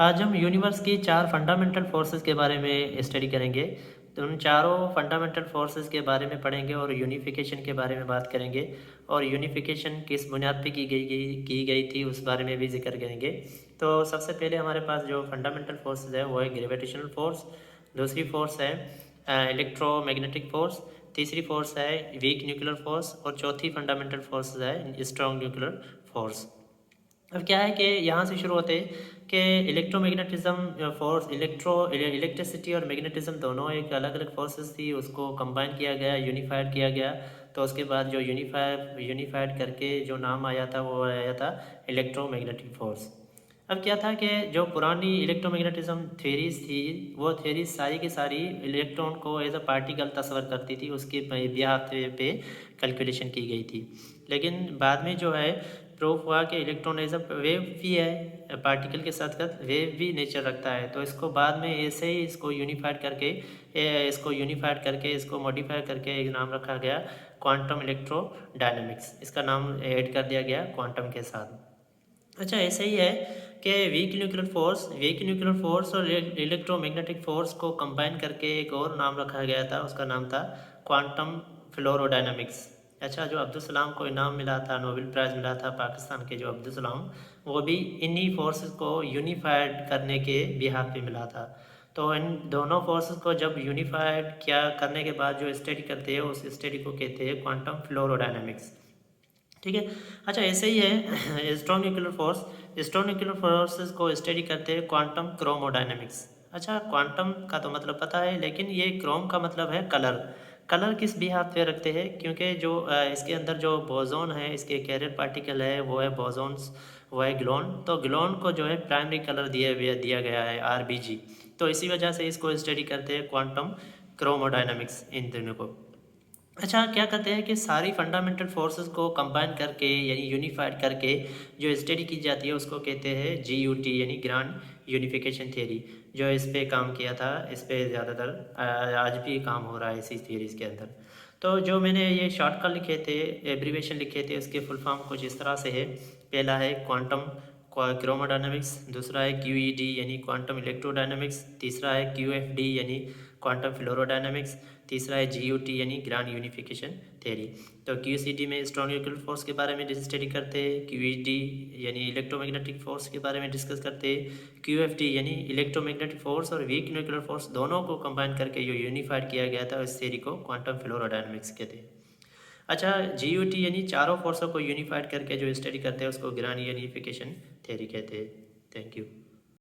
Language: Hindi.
आज हम यूनिवर्स की 4 फंडामेंटल फोर्सेस के बारे में स्टडी करेंगे। तो उन चारों फंडामेंटल फोर्सेस के बारे में पढ़ेंगे और यूनिफिकेशन के बारे में बात करेंगे और यूनिफिकेशन किस बुनियाद पे की गई थी उस बारे में भी ज़िक्र करेंगे। तो सबसे पहले हमारे पास जो फंडामेंटल फोर्सेस है वो है ग्रेविटेशनल फोर्स, दूसरी फोर्स है इलेक्ट्रोमैग्नेटिक फोर्स, तीसरी फोर्स है वीक न्यूक्लियर फोर्स और चौथी फंडामेंटल फोर्स है स्ट्रॉन्ग न्यूक्लियर फोर्स। अब क्या है कि यहाँ से शुरू होते हैं कि इलेक्ट्रोमैग्नेटिज्म फोर्स इलेक्ट्रिसिटी और मैग्नेटिज्म दोनों एक अलग अलग फोर्सेस थी, उसको कंबाइन किया गया, यूनिफाइड किया गया। तो उसके बाद जो यूनिफाइड करके जो नाम आया था वो आया था इलेक्ट्रोमैग्नेटिक फोर्स। अब क्या था कि जो पुरानी इलेक्ट्रोमैग्नेटिज्म थ्योरीज थी वो थ्योरीज सारी की सारी इलेक्ट्रॉन को एज अ पार्टिकल तस्वर करती थी, उसके बिहाफ पे कैलकुलेशन की गई थी। लेकिन बाद में जो है प्रूफ हुआ कि इलेक्ट्रॉन एज अ वेव भी है, पार्टिकल के साथ साथ वेव भी नेचर रखता है। तो इसको बाद में ऐसे ही इसको मॉडिफाई करके एक नाम रखा गया क्वांटम इलेक्ट्रोडायनेमिक्स। इसका नाम ऐड कर दिया गया क्वांटम के साथ। अच्छा, ऐसे ही है कि वीक न्यूक्लियर फोर्स और इलेक्ट्रोमैग्नेटिक फोर्स को कंबाइन करके एक और नाम रखा गया था, उसका नाम था क्वांटम फ्लोरोडायनामिक्स। अच्छा, जो अब्दुल सलाम को इनाम मिला था, नोबेल प्राइज़ मिला था पाकिस्तान के जो अब्दुल सलाम, वो भी इन्हीं फोर्सेस को यूनिफाइड करने के बिहाफ पे मिला था। तो इन दोनों फोर्सेस को जब यूनिफाइड क्या करने के बाद जो स्टडी करते हैं उस स्टडी को कहते हैं क्वांटम फ्लोरोडायनामिक्स। ठीक है। अच्छा, ऐसे ही है स्ट्रॉन्ग न्यूक्लियर फोर्सेस को स्टडी करते हैं क्वांटम क्रोमोडायनेमिक्स। अच्छा, क्वांटम का तो मतलब पता है, लेकिन ये क्रोम का मतलब है कलर। कलर किस भी हाथ पे रखते हैं, क्योंकि जो इसके अंदर जो बोजोन है, इसके कैरियर पार्टिकल है वो है बोजोन्स, वो है ग्लोन। तो ग्लोन को जो है प्राइमरी कलर दिया गया है RBG। तो इसी वजह से इसको स्टडी करते हैं क्वांटम क्रोमोडायनेमिक्स इन दोनों को। अच्छा, क्या कहते हैं कि सारी फंडामेंटल फोर्सेस को कंबाइन करके यानी यूनिफाइड करके जो स्टडी की जाती है उसको कहते हैं GUT यानी ग्रांड यूनिफिकेशन थ्योरी। जो इस पे काम किया था, इस पे ज़्यादातर आज भी काम हो रहा है इसी थ्योरीज के अंदर। तो जो मैंने ये शॉर्टकट लिखे थे, एब्रीवेशन लिखे थे, उसके फुल फॉर्म कुछ इस तरह से है। पहला है क्वांटम क्रोमोडायनामिक्स, दूसरा है QED यानी क्वांटम इलेक्ट्रोडायनामिक्स, तीसरा है QFD यानी क्वांटम फ्लोरोडायनामिक्स, तीसरा है GUT यानी ग्रांड यूनिफिकेशन थ्योरी। तो QCD में स्ट्रॉन्ग न्यूक्लियर फोर्स के बारे में स्टडी करते हैं, QED यानी इलेक्ट्रोमैग्नेटिक फोर्स के बारे में डिस्कस करते हैं, QFD यानी इलेक्ट्रोमैग्नेटिक फोर्स और वीक न्यूक्लियर फोर्स दोनों को कंबाइन करके जो यूनिफाइड किया गया था उस थ्योरी को क्वांटम फ्लोरोडायनामिक्स कहते हैं। अच्छा, GUT यानी चारों फोर्सों को यूनिफाइड करके जो स्टडी करते हैं उसको ग्रांड यूनिफिकेशन थ्योरी कहते हैं। Thank you.